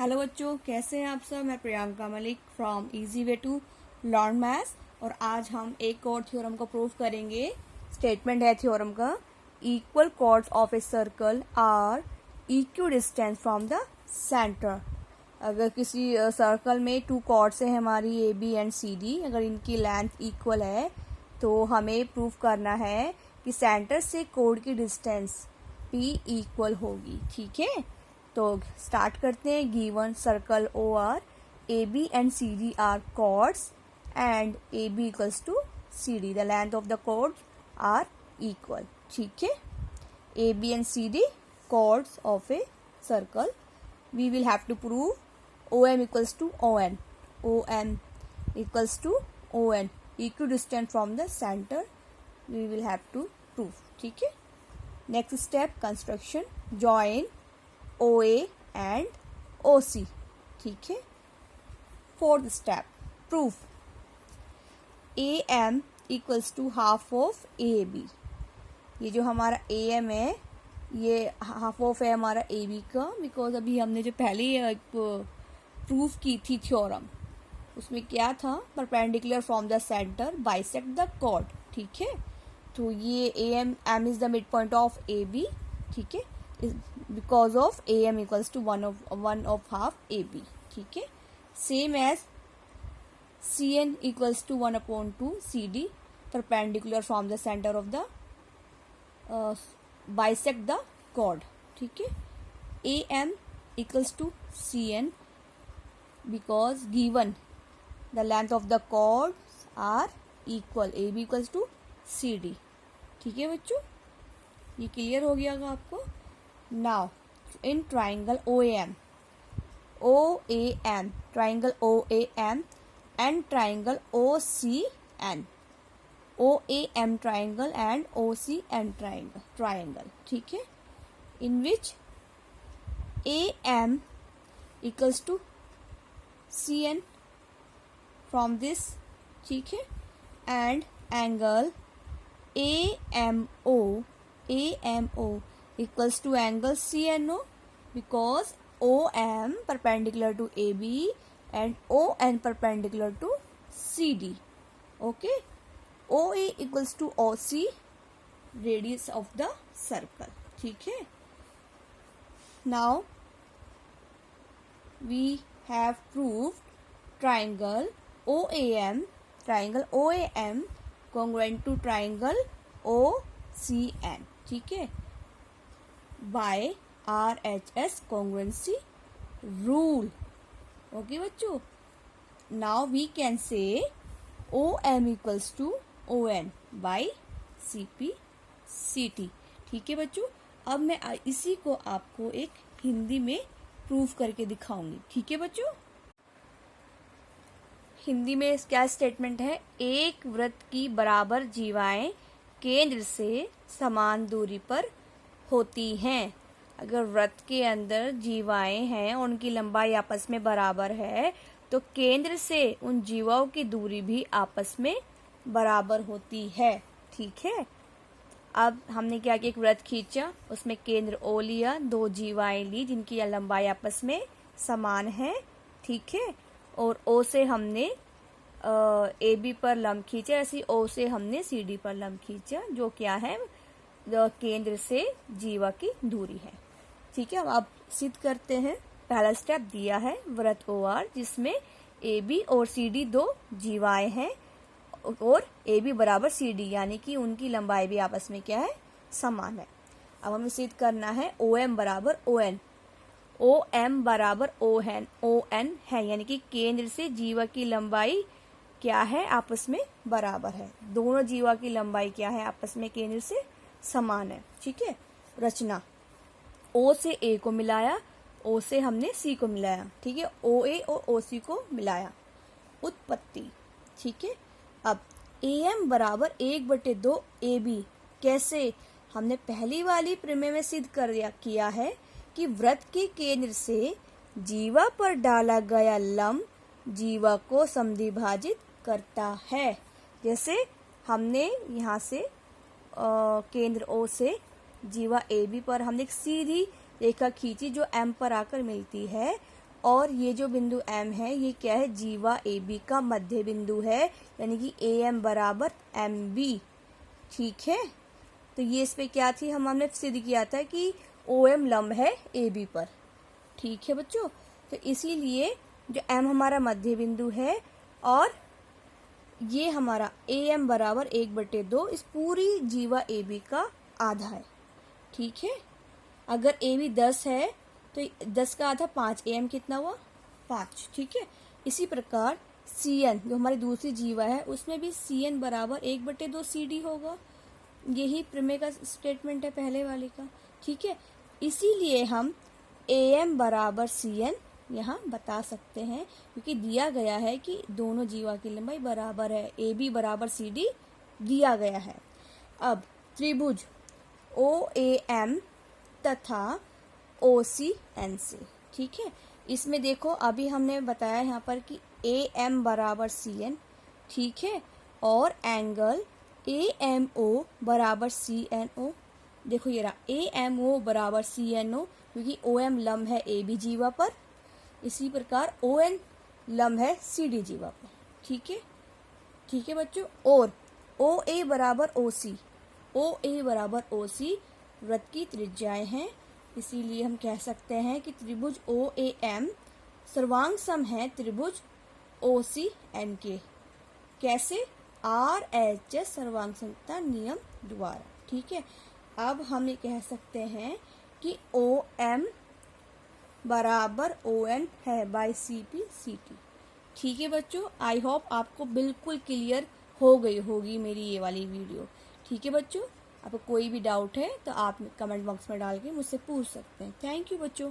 Hello बच्चों, कैसे हैं आप सब। मैं Priyanka Malik from easy way to learn maths. और आज हम एक और थ्योरम को प्रूव करेंगे। स्टेटमेंट है थ्योरम का, equal chords of a circle are equidistance from the centre. अगर किसी सर्कल में टू कॉर्ड्स है हमारी A B and C D, अगर इनकी लेंथ इक्वल है तो हमें प्रूव करना है कि सेंटर से कॉर्ड की डिस्टेंस पी इक्वल होगी। ठीक है, तो स्टार्ट करते हैं। Given circle O r, A B and C D are chords and A B equals to C D. The length of the chords are equal. ठीक है, A B and C D chords of a circle. We will have to prove O M equals to O N, O M equals to O N, equidistant from the centre we will have to prove. ठीक है, next step construction, join OA and OC। ठीक है, fourth step proof AM equals to half of AB। ये जो हमारा AM है ये half of है हमारा AB का, बिकॉज अभी हमने जो पहले एक प्रूफ की थी थ्योरम उसमें क्या था, perpendicular from the centre bisect the chord. ठीक है, तो ये AM is the mid point of AB। ठीक है, because of AM equals to one of half AB। ठीक है, same as CN equals to 1/2 CD, perpendicular from the center of the bisect the chord। ठीक है, AM equals to CN because given the length of the chords are equal, AB equals to CD। ठीक है बच्चों, ये clear हो गया होगा आपको। Now in triangle OAM, triangle OAM and triangle OCN, OAM triangle and OCN triangle। ठीक है, in which AM equals to CN from this। ठीक है, and angle AMO equals to angle CNO because OM perpendicular to AB and ON perpendicular to CD। Okay, OA equals to OC, radius of the circle। ठीक है, now we have proved triangle OAM congruent to triangle OCN। ठीक है, by RHS congruency rule। Okay बच्चों, now we can say OM equals to ON by CP CT। ठीक है बच्चों, अब मैं इसी को आपको एक हिंदी में प्रूफ करके दिखाऊंगी। ठीक है बच्चों, हिंदी में क्या स्टेटमेंट है, एक वृत्त की बराबर जीवाएं केंद्र से समान दूरी पर होती हैं। अगर वृत्त के अंदर जीवाएं हैं और उनकी लंबाई आपस में बराबर है तो केंद्र से उन जीवाओं की दूरी भी आपस में बराबर होती है। ठीक है, अब हमने क्या किया, एक वृत्त खींचा, उसमें केंद्र O लिया, दो जीवाएं ली जिनकी लंबाई आपस में समान है। ठीक है, और O से हमने AB पर लंब खींचा, ऐसे O से हमने CD पर लंब खींचा, जो क्या है केंद्र से जीवा की दूरी है। ठीक है, अब सिद्ध करते हैं। पहला स्टेप दिया है वृत्त OR जिसमें AB और CD दो जीवाएं हैं और AB बराबर CD, यानी कि उनकी लंबाई भी आपस में क्या है, समान है। अब हमें सिद्ध करना है OM बराबर ON, OM बराबर ON है, यानी कि केंद्र से जीवा की लंबाई क्या है, आपस में बराबर है। दोनों जीवा की लंबाई क्या है, आपस में केंद्र से समान है। ठीक है, रचना, O से A को मिलाया, O से हमने C को मिलाया। ठीक है, OA और OC को मिलाया। उत्पत्ति, ठीक है, अब AM बराबर 1/2 AB कैसे, हमने पहली वाली प्रमेय में सिद्ध किया है कि वृत्त के केंद्र से जीवा पर डाला गया लंब जीवा को समद्विभाजित करता है। जैसे हमने यहाँ से केंद्र O से जीवा AB पर हमने एक सीधी रेखा खींची जो M पर आकर मिलती है, और ये जो बिंदु M है ये क्या है, जीवा AB का मध्य बिंदु है, यानी कि AM बराबर MB। ठीक है, तो ये इस पे क्या थी, हमने सिद्ध किया था कि OM लंब है AB पर। ठीक है बच्चों, तो इसीलिए जो M हमारा मध्य बिंदु है और ये हमारा AM बराबर 1/2 इस पूरी जीवा AB का आधा है। ठीक है, अगर AB 10 है तो 10 का आधा 5, AM कितना हुआ 5। ठीक है, इसी प्रकार CN जो हमारी दूसरी जीवा है उसमें भी CN बराबर 1/2 CD होगा। यही प्रमेय का स्टेटमेंट है पहले वाले का। ठीक है, इसीलिए हम AM बराबर CN यहाँ बता सकते हैं, क्योंकि दिया गया है कि दोनों जीवा की लंबाई बराबर है, AB बराबर CD दिया गया है। अब त्रिभुज OAM तथा OCNC, ठीक है, इसमें देखो अभी हमने बताया यहाँ पर कि AM बराबर CN, ठीक है, और एंगल AMO बराबर CNO। देखो ये रहा AMO बराबर CNO, क्योंकि OM लंब है AB जीवा पर, इसी प्रकार ON लंब है CD जीवा पर। ठीक है, ठीक है बच्चों, और OA बराबर OC, OA बराबर OC वृत्त की त्रिज्याएं हैं, इसीलिए हम कह सकते हैं कि त्रिभुज OAM सर्वांग सम है त्रिभुज OCN के। कैसे, RHS सर्वांग समता नियम द्वारा। ठीक है, अब हम ये कह सकते हैं कि OM बराबर ON है बाय CP CT। ठीक है बच्चों, आई होप आपको बिल्कुल क्लियर हो गई होगी मेरी ये वाली वीडियो। ठीक है बच्चों, आपको कोई भी डाउट है तो आप कमेंट बॉक्स में डाल के मुझसे पूछ सकते हैं। थैंक यू बच्चों।